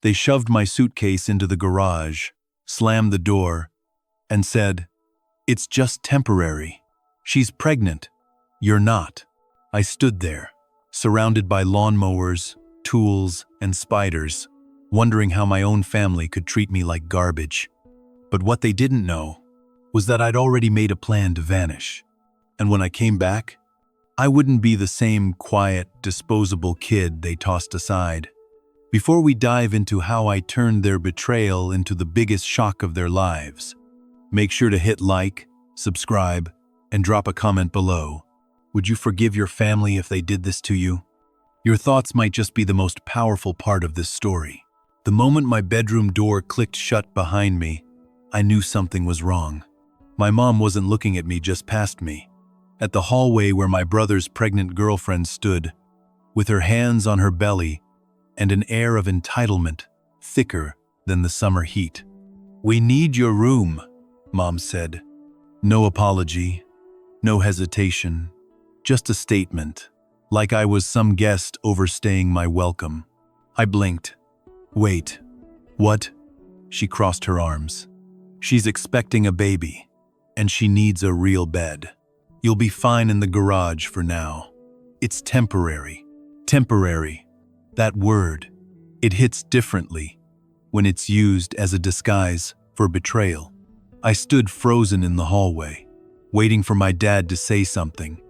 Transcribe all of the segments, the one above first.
They shoved my suitcase into the garage, slammed the door, and said, "It's just temporary. She's pregnant. You're not." I stood there, surrounded by lawnmowers, tools, and spiders, wondering how my own family could treat me like garbage. But what they didn't know was that I'd already made a plan to vanish. And when I came back, I wouldn't be the same quiet, disposable kid they tossed aside. Before we dive into how I turned their betrayal into the biggest shock of their lives, make sure to hit like, subscribe, and drop a comment below. Would you forgive your family if they did this to you? Your thoughts might just be the most powerful part of this story. The moment my bedroom door clicked shut behind me, I knew something was wrong. My mom wasn't looking at me, just past me, at the hallway where my brother's pregnant girlfriend stood, with her hands on her belly and an air of entitlement thicker than the summer heat. "We need your room," Mom said. No apology, no hesitation, just a statement, like I was some guest overstaying my welcome. I blinked. "Wait, what?" She crossed her arms. "She's expecting a baby, and she needs a real bed. You'll be fine in the garage for now. It's temporary." Temporary. That word, it hits differently when it's used as a disguise for betrayal. I stood frozen in the hallway, waiting for my dad to say something,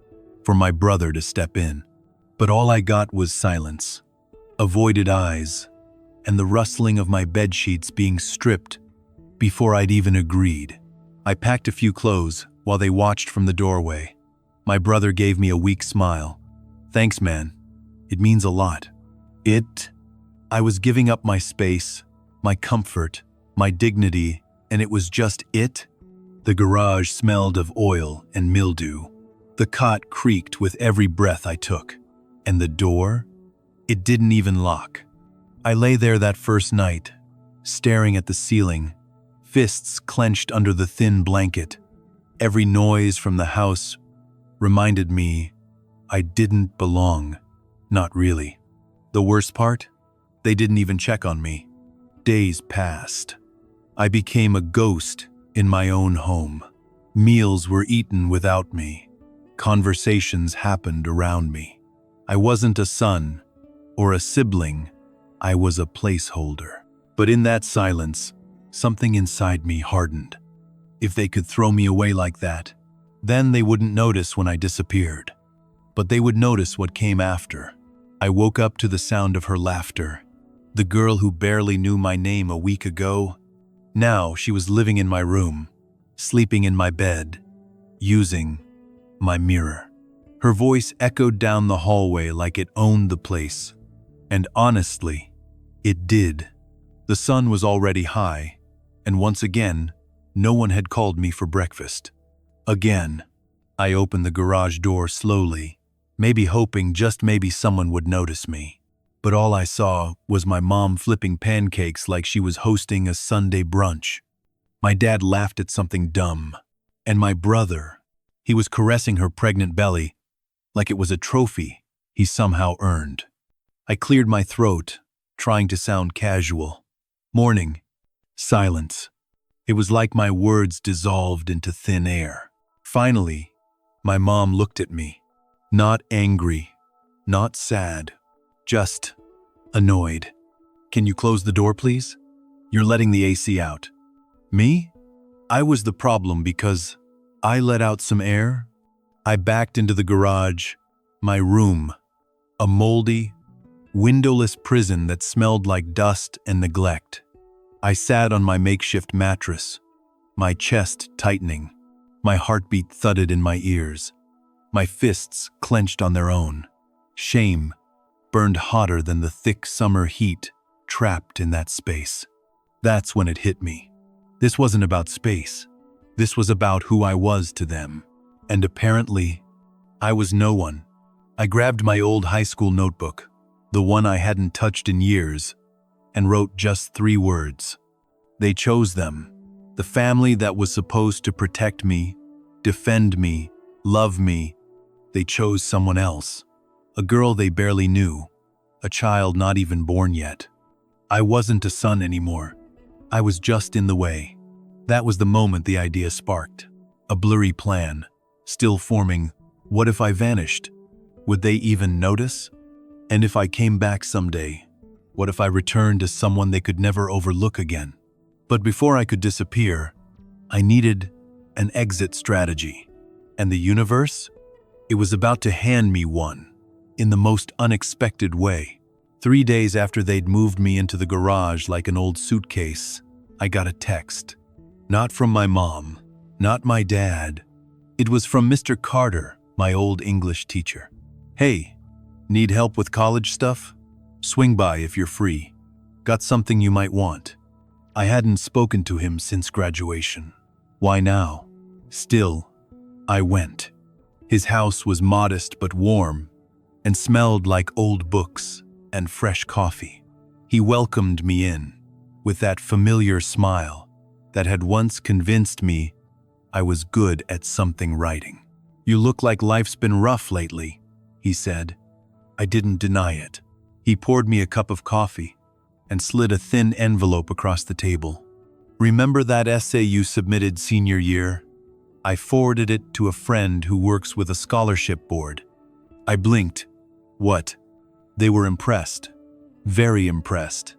for my brother to step in. But all I got was silence, avoided eyes, and the rustling of my bedsheets being stripped before I'd even agreed. I packed a few clothes while they watched from the doorway. My brother gave me a weak smile. "Thanks, man. It means a lot." I was giving up my space, my comfort, my dignity, and it was just it. The garage smelled of oil and mildew. The cot creaked with every breath I took. And the door? It didn't even lock. I lay there that first night, staring at the ceiling, fists clenched under the thin blanket. Every noise from the house reminded me I didn't belong. Not really. The worst part? They didn't even check on me. Days passed. I became a ghost in my own home. Meals were eaten without me. Conversations happened around me. I wasn't a son or a sibling. I was a placeholder. But in that silence, something inside me hardened. If they could throw me away like that, then they wouldn't notice when I disappeared. But they would notice what came after. I woke up to the sound of her laughter. The girl who barely knew my name a week ago, now she was living in my room, sleeping in my bed, using my mirror. Her voice echoed down the hallway like it owned the place. And honestly, it did. The sun was already high, and once again, no one had called me for breakfast. Again, I opened the garage door slowly, maybe hoping just maybe someone would notice me. But all I saw was my mom flipping pancakes like she was hosting a Sunday brunch. My dad laughed at something dumb. And my brother, he was caressing her pregnant belly like it was a trophy he somehow earned. I cleared my throat, trying to sound casual. Morning. Silence. It was like my words dissolved into thin air. Finally, my mom looked at me. Not angry, not sad, just annoyed. "Can you close the door, please? You're letting the AC out." Me? I was the problem because I let out some air. I backed into the garage, my room, a moldy, windowless prison that smelled like dust and neglect. I sat on my makeshift mattress, my chest tightening, my heartbeat thudded in my ears, my fists clenched on their own. Shame burned hotter than the thick summer heat trapped in that space. That's when it hit me. This wasn't about space. This was about who I was to them. And apparently, I was no one. I grabbed my old high school notebook, the one I hadn't touched in years, and wrote just 3 words. They chose them. The family that was supposed to protect me, defend me, love me, they chose someone else. A girl they barely knew, a child not even born yet. I wasn't a son anymore. I was just in the way. That was the moment the idea sparked. A blurry plan, still forming. What if I vanished? Would they even notice? And if I came back someday, what if I returned as someone they could never overlook again? But before I could disappear, I needed an exit strategy. And the universe? It was about to hand me one, in the most unexpected way. 3 days after they'd moved me into the garage like an old suitcase, I got a text. Not from my mom, not my dad. It was from Mr. Carter, my old English teacher. Hey, need help with college stuff? Swing by if you're free. Got something you might want. I hadn't spoken to him since graduation. Why now? Still, I went. His house was modest but warm, and smelled like old books and fresh coffee. He welcomed me in, with that familiar smile that had once convinced me I was good at something writing. You look like life's been rough lately, he said. I didn't deny it. He poured me a cup of coffee and slid a thin envelope across the table. Remember that essay you submitted senior year? I forwarded it to a friend who works with a scholarship board. I blinked. What? They were impressed. Very impressed.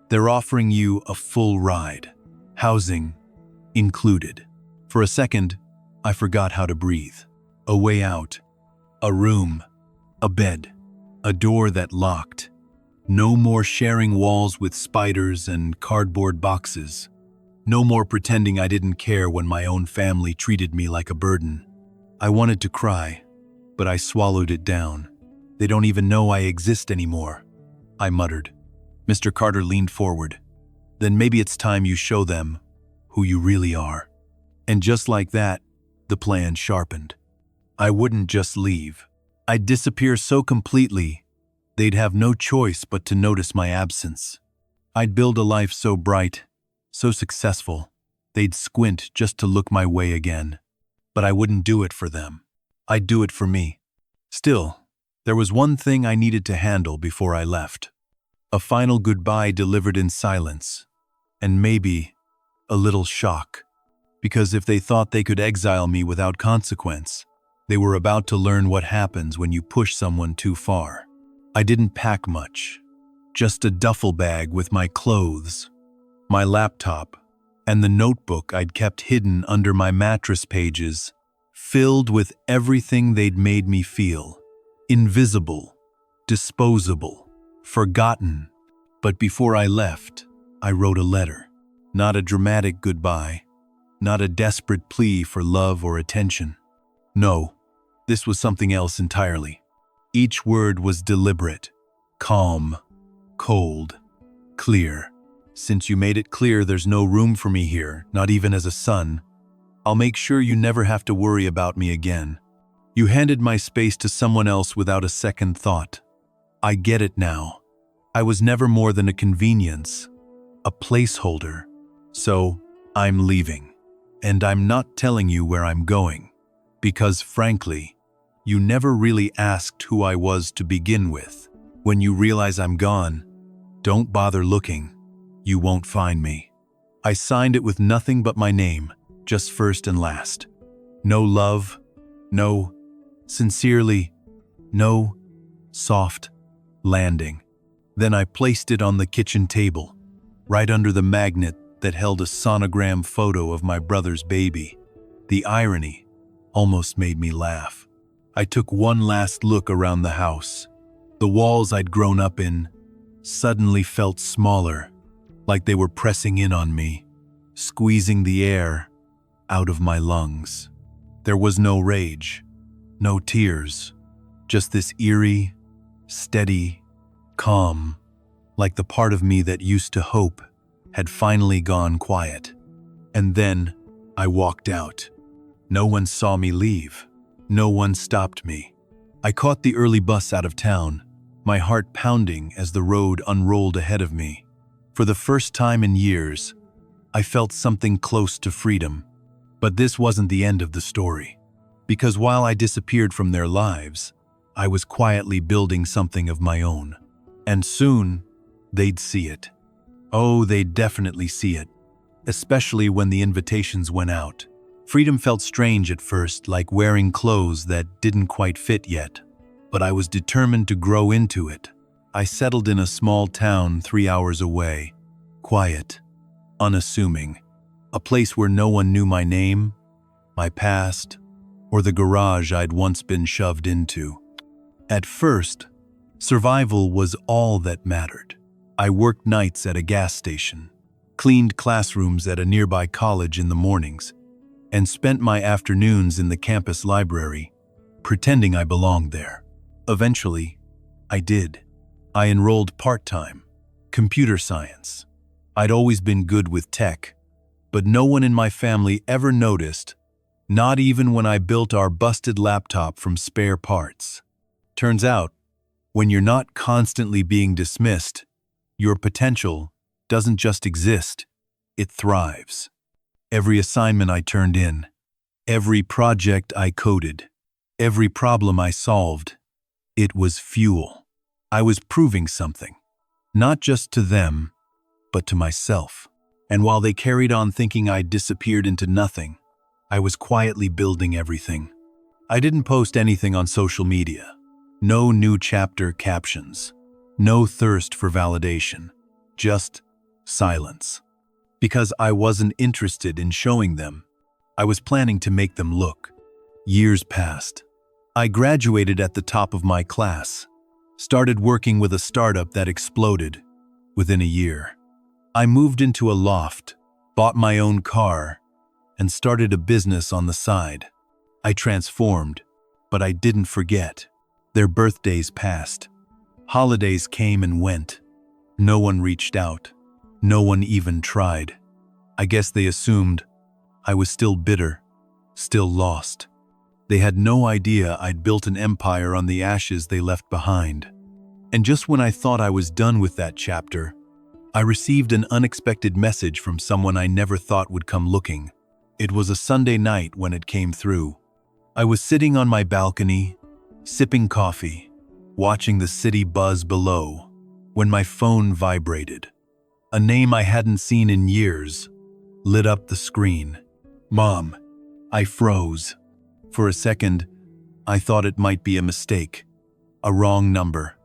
They're offering you a full ride. Housing included. For a second, I forgot how to breathe. A way out. A room. A bed. A door that locked. No more sharing walls with spiders and cardboard boxes. No more pretending I didn't care when my own family treated me like a burden. I wanted to cry, but I swallowed it down. They don't even know I exist anymore, I muttered. Mr. Carter leaned forward. Then maybe it's time you show them who you really are. And just like that, the plan sharpened. I wouldn't just leave. I'd disappear so completely, they'd have no choice but to notice my absence. I'd build a life so bright, so successful, they'd squint just to look my way again. But I wouldn't do it for them. I'd do it for me. Still, there was one thing I needed to handle before I left. A final goodbye delivered in silence, and maybe a little shock. Because if they thought they could exile me without consequence, they were about to learn what happens when you push someone too far. I didn't pack much. Just a duffel bag with my clothes, my laptop, and the notebook I'd kept hidden under my mattress pages, filled with everything they'd made me feel. Invisible, disposable, forgotten. But before I left, I wrote a letter. Not a dramatic goodbye, not a desperate plea for love or attention. No, this was something else entirely. Each word was deliberate, calm, cold, clear. Since you made it clear there's no room for me here, not even as a son, I'll make sure you never have to worry about me again. You handed my space to someone else without a second thought. I get it now. I was never more than a convenience, a placeholder. So, I'm leaving. And I'm not telling you where I'm going. Because frankly, you never really asked who I was to begin with. When you realize I'm gone, don't bother looking. You won't find me. I signed it with nothing but my name, just first and last. No love, no sincerely, no soft landing. Then I placed it on the kitchen table, right under the magnet that held a sonogram photo of my brother's baby. The irony almost made me laugh. I took one last look around the house. The walls I'd grown up in suddenly felt smaller, like they were pressing in on me, squeezing the air out of my lungs. There was no rage, no tears, just this eerie, steady calm, like the part of me that used to hope had finally gone quiet. And then I walked out. No one saw me leave. No one stopped me. I caught the early bus out of town, my heart pounding as the road unrolled ahead of me. For the first time in years, I felt something close to freedom. But this wasn't the end of the story. Because while I disappeared from their lives, I was quietly building something of my own. And soon, they'd see it. Oh, they'd definitely see it, especially when the invitations went out. Freedom felt strange at first, like wearing clothes that didn't quite fit yet. But I was determined to grow into it. I settled in a small town 3 hours away. Quiet, unassuming. A place where no one knew my name, my past, or the garage I'd once been shoved into. At first, survival was all that mattered. I worked nights at a gas station, cleaned classrooms at a nearby college in the mornings, and spent my afternoons in the campus library, pretending I belonged there. Eventually, I did. I enrolled part-time, computer science. I'd always been good with tech, but no one in my family ever noticed, not even when I built our busted laptop from spare parts. Turns out, when you're not constantly being dismissed, your potential doesn't just exist, it thrives. Every assignment I turned in, every project I coded, every problem I solved, it was fuel. I was proving something, not just to them, but to myself. And while they carried on thinking I'd disappeared into nothing, I was quietly building everything. I didn't post anything on social media. No new chapter captions. No thirst for validation. Just silence. Because I wasn't interested in showing them. I was planning to make them look. Years passed. I graduated at the top of my class. Started working with a startup that exploded within a year. I moved into a loft, bought my own car, and started a business on the side. I transformed, but I didn't forget. Their birthdays passed. Holidays came and went. No one reached out. No one even tried. I guess they assumed I was still bitter, still lost. They had no idea I'd built an empire on the ashes they left behind. And just when I thought I was done with that chapter, I received an unexpected message from someone I never thought would come looking. It was a Sunday night when it came through. I was sitting on my balcony, sipping coffee, watching the city buzz below, when my phone vibrated. A name I hadn't seen in years lit up the screen. Mom. I froze. For a second, I thought it might be a mistake, a wrong number,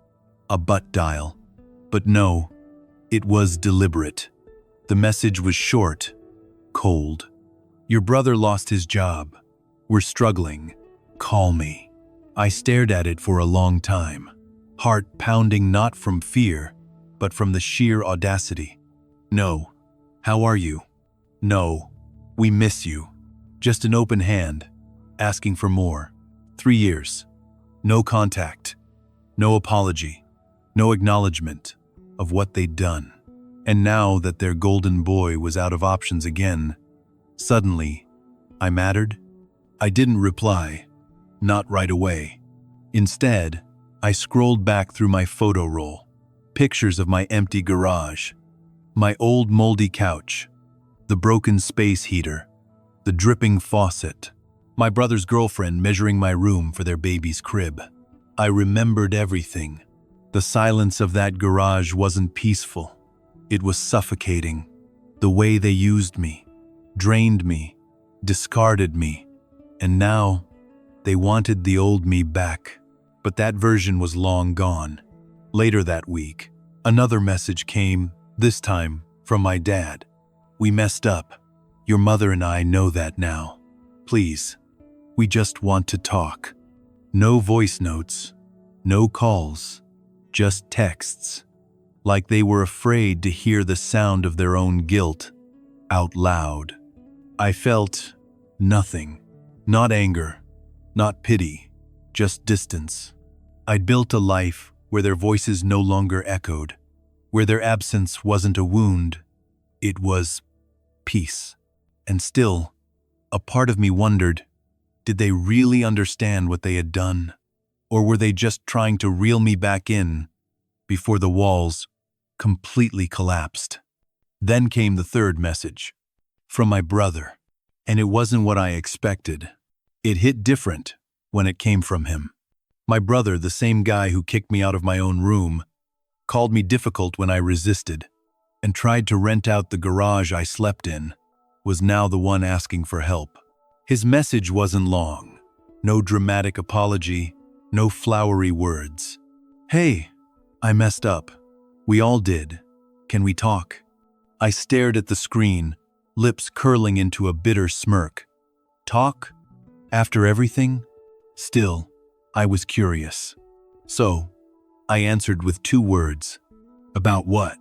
a butt dial. But no, it was deliberate. The message was short, cold. Your brother lost his job. We're struggling. Call me. I stared at it for a long time, heart pounding not from fear, but from the sheer audacity. No. How are you? No. We miss you. Just an open hand, asking for more. 3 years. No contact. No apology. No acknowledgement of what they'd done. And now that their golden boy was out of options again, suddenly, I mattered? I didn't reply. Not right away. Instead, I scrolled back through my photo roll. Pictures of my empty garage. My old moldy couch. The broken space heater. The dripping faucet. My brother's girlfriend measuring my room for their baby's crib. I remembered everything. The silence of that garage wasn't peaceful. It was suffocating. The way they used me, drained me, discarded me. And now, they wanted the old me back. But that version was long gone. Later that week, another message came, this time from my dad. We messed up. Your mother and I know that now. Please, we just want to talk. No voice notes, no calls, just texts. Like they were afraid to hear the sound of their own guilt out loud. I felt nothing. Not anger, not pity, just distance. I'd built a life where their voices no longer echoed, where their absence wasn't a wound, it was peace. And still, a part of me wondered, did they really understand what they had done? Or were they just trying to reel me back in before the walls completely collapsed? Then came the third message, from my brother, and it wasn't what I expected. It hit different when it came from him. My brother, the same guy who kicked me out of my own room, called me difficult when I resisted, and tried to rent out the garage I slept in, was now the one asking for help. His message wasn't long. No dramatic apology, no flowery words. "Hey, I messed up. We all did. Can we talk?" I stared at the screen, lips curling into a bitter smirk. Talk? After everything? Still, I was curious. So, I answered with 2 words. "About what?"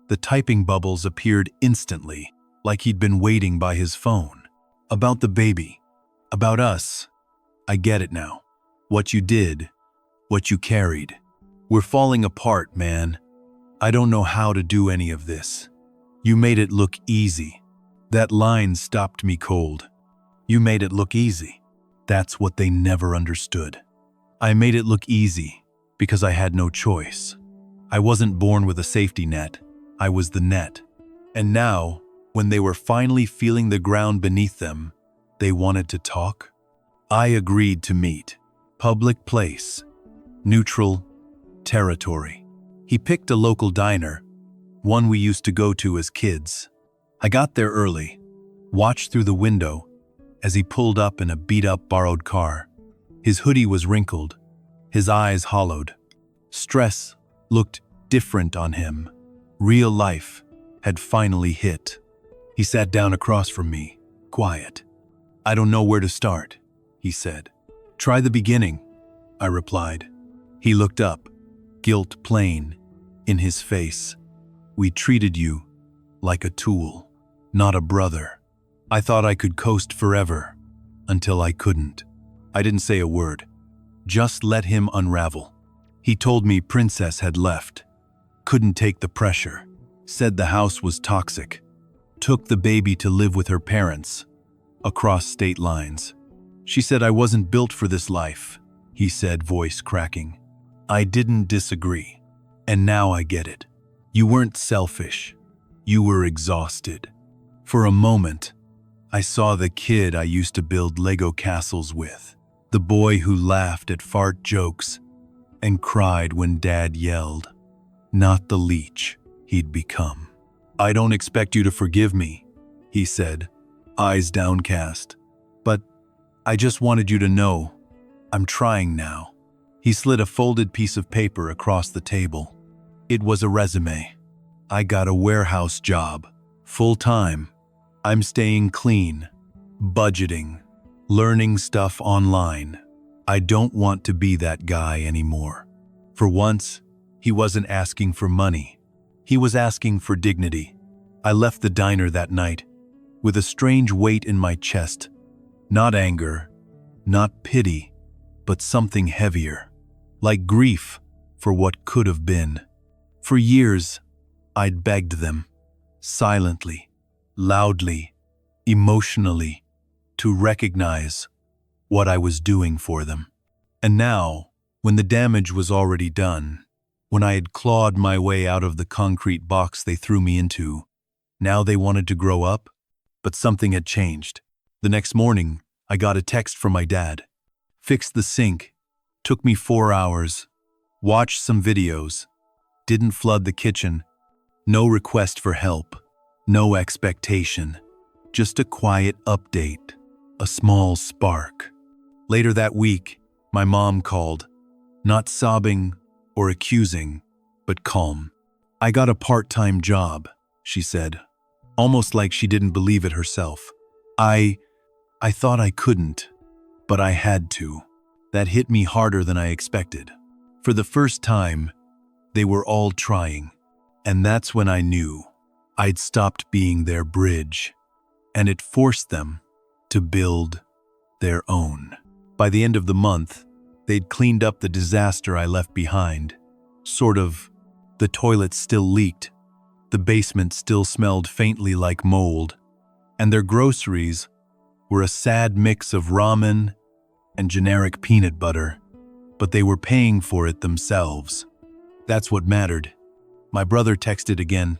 The typing bubbles appeared instantly, like he'd been waiting by his phone. "About the baby. About us. I get it now. What you did. What you carried. We're falling apart, man. I don't know how to do any of this. You made it look easy." That line stopped me cold. You made it look easy. That's what they never understood. I made it look easy because I had no choice. I wasn't born with a safety net. I was the net. And now, when they were finally feeling the ground beneath them, they wanted to talk? I agreed to meet. Public place. Neutral territory. He picked a local diner, one we used to go to as kids. I got there early, watched through the window as he pulled up in a beat-up borrowed car. His hoodie was wrinkled, his eyes hollowed. Stress looked different on him. Real life had finally hit. He sat down across from me, quiet. "I don't know where to start," he said. "Try the beginning," I replied. He looked up, guilt plain in his face. "We treated you like a tool, not a brother. I thought I could coast forever, until I couldn't." I didn't say a word, just let him unravel. He told me Princess had left, couldn't take the pressure, said the house was toxic, took the baby to live with her parents, across state lines. "She said I wasn't built for this life," he said, voice cracking. I didn't disagree, and now I get it. You weren't selfish, you were exhausted. For a moment, I saw the kid I used to build Lego castles with, the boy who laughed at fart jokes and cried when Dad yelled, not the leech he'd become. "I don't expect you to forgive me," he said, eyes downcast. "But I just wanted you to know, I'm trying now." He slid a folded piece of paper across the table. It was a resume. "I got a warehouse job, full-time. I'm staying clean, budgeting, learning stuff online. I don't want to be that guy anymore." For once, he wasn't asking for money. He was asking for dignity. I left the diner that night with a strange weight in my chest. Not anger, not pity, but something heavier, like grief for what could have been. For years, I'd begged them, silently, loudly, emotionally, to recognize what I was doing for them. And now, when the damage was already done, when I had clawed my way out of the concrete box they threw me into, now they wanted to grow up? But something had changed. The next morning, I got a text from my dad. "Fixed the sink. Took me 4 hours. Watched some videos. Didn't flood the kitchen. No request for help. No expectation. Just a quiet update. A small spark." Later that week, my mom called. Not sobbing or accusing, but calm. "I got a part-time job," she said, almost like she didn't believe it herself. I thought I couldn't, but I had to. That hit me harder than I expected. For the first time, they were all trying, and that's when I knew I'd stopped being their bridge, and it forced them to build their own. By the end of the month, they'd cleaned up the disaster I left behind. Sort of. The toilet still leaked, the basement still smelled faintly like mold, and their groceries were a sad mix of ramen and generic peanut butter, but they were paying for it themselves. That's what mattered. My brother texted again.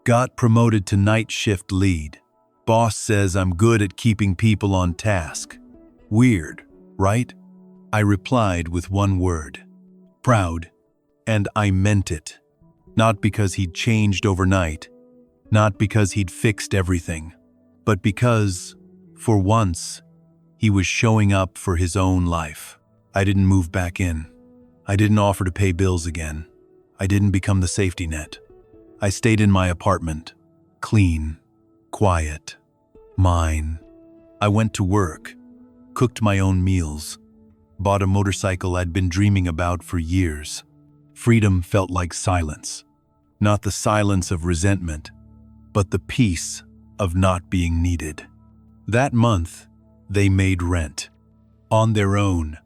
"Got promoted to night shift lead. Boss says I'm good at keeping people on task. Weird, right?" I replied with one word. Proud. And I meant it. Not because he'd changed overnight, Not because he'd fixed everything, but because, for once, he was showing up for his own life. I didn't move back in. I didn't offer to pay bills again. I didn't become the safety net. I stayed in my apartment, clean, quiet, mine. I went to work, cooked my own meals, bought a motorcycle I'd been dreaming about for years. Freedom felt like silence. Not the silence of resentment, but the peace of not being needed. That month, they made rent. On their own.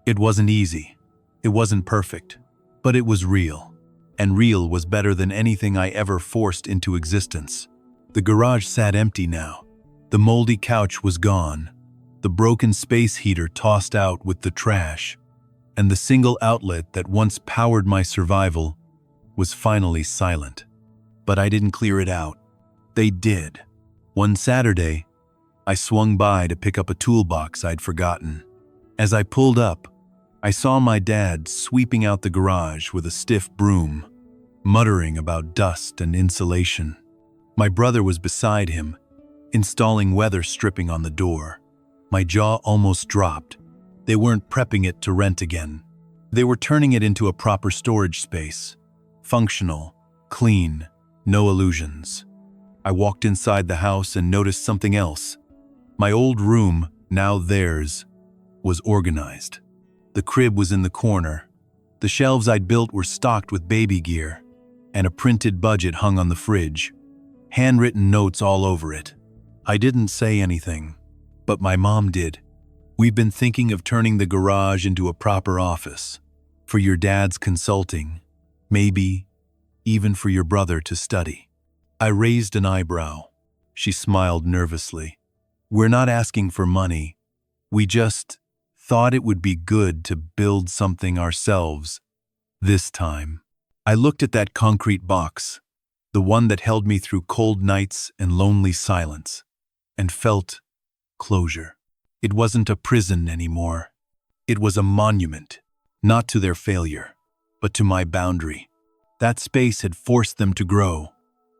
It wasn't easy. It wasn't perfect. But it was real. And real was better than anything I ever forced into existence. The garage sat empty now. The moldy couch was gone. The broken space heater tossed out with the trash. And the single outlet that once powered my survival was finally silent. But I didn't clear it out. They did. One Saturday, I swung by to pick up a toolbox I'd forgotten. As I pulled up, I saw my dad sweeping out the garage with a stiff broom, muttering about dust and insulation. My brother was beside him, installing weather stripping on the door. My jaw almost dropped. They weren't prepping it to rent again. They were turning it into a proper storage space. Functional, clean, no illusions. I walked inside the house and noticed something else. My old room, now theirs, was organized. The crib was in the corner. The shelves I'd built were stocked with baby gear, and a printed budget hung on the fridge. Handwritten notes all over it. I didn't say anything, but my mom did. We've been thinking of turning the garage into a proper office. For your dad's consulting. Maybe even for your brother to study. I raised an eyebrow. She smiled nervously. We're not asking for money. We just thought it would be good to build something ourselves. This time. I looked at that concrete box, the one that held me through cold nights and lonely silence, and felt closure. It wasn't a prison anymore. It was a monument, not to their failure, but to my boundary. That space had forced them to grow,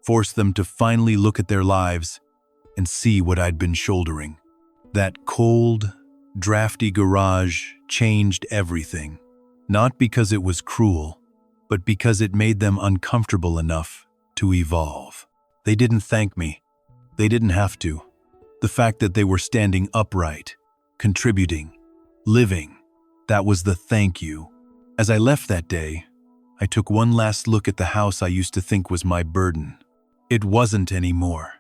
forced them to finally look at their lives and see what I'd been shouldering. That cold, drafty garage changed everything, not because it was cruel, but because it made them uncomfortable enough to evolve. They didn't thank me. They didn't have to. The fact that they were standing upright, contributing, living, that was the thank you. As I left that day, I took one last look at the house I used to think was my burden. It wasn't anymore.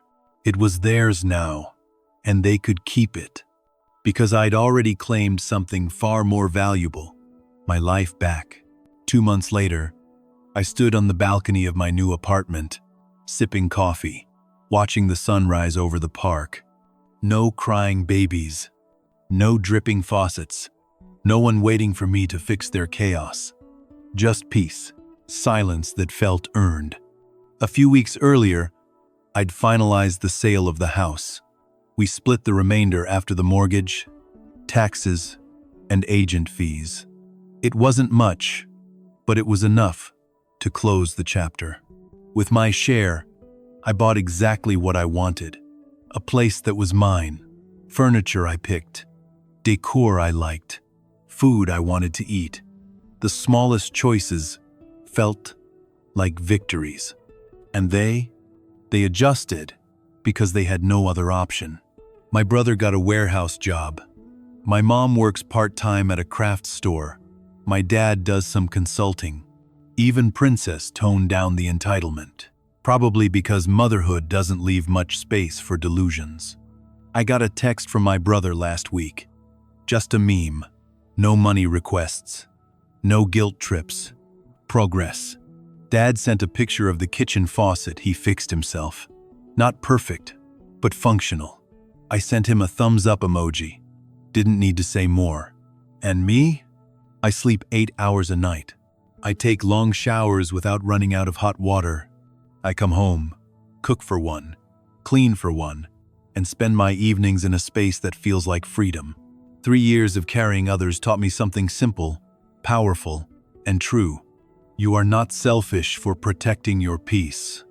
It was theirs now, and they could keep it. Because I'd already claimed something far more valuable, my life back. 2 months later, I stood on the balcony of my new apartment, sipping coffee, watching the sunrise over the park. No crying babies, no dripping faucets, no one waiting for me to fix their chaos. Just peace, silence that felt earned. A few weeks earlier, I'd finalized the sale of the house. We split the remainder after the mortgage, taxes, and agent fees. It wasn't much, but it was enough to close the chapter. With my share, I bought exactly what I wanted. A place that was mine, furniture I picked, decor I liked, food I wanted to eat. The smallest choices felt like victories. And they adjusted because they had no other option. My brother got a warehouse job. My mom works part-time at a craft store. My dad does some consulting. Even Princess toned down the entitlement. Probably because motherhood doesn't leave much space for delusions. I got a text from my brother last week. Just a meme. No money requests. No guilt trips. Progress. Dad sent a picture of the kitchen faucet he fixed himself. Not perfect, but functional. I sent him a thumbs up emoji. Didn't need to say more. And me? I sleep 8 hours a night. I take long showers without running out of hot water. I come home, cook for one, clean for one, and spend my evenings in a space that feels like freedom. 3 years of carrying others taught me something simple, powerful, and true. You are not selfish for protecting your peace.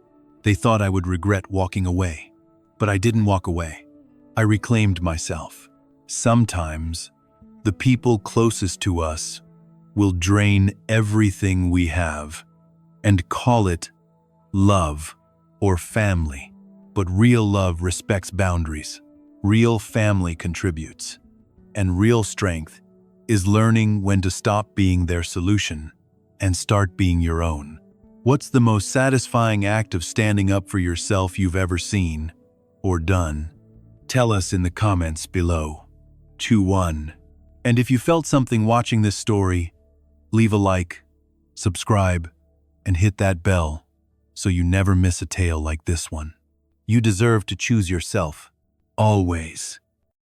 They thought I would regret walking away. But I didn't walk away. I reclaimed myself. Sometimes, the people closest to us will drain everything we have and call it love or family. But real love respects boundaries. Real family contributes. And real strength is learning when to stop being their solution and start being your own. What's the most satisfying act of standing up for yourself you've ever seen or done? Tell us in the comments below. 2-1. And if you felt something watching this story, leave a like, subscribe, and hit that bell so you never miss a tale like this one. You deserve to choose yourself, always.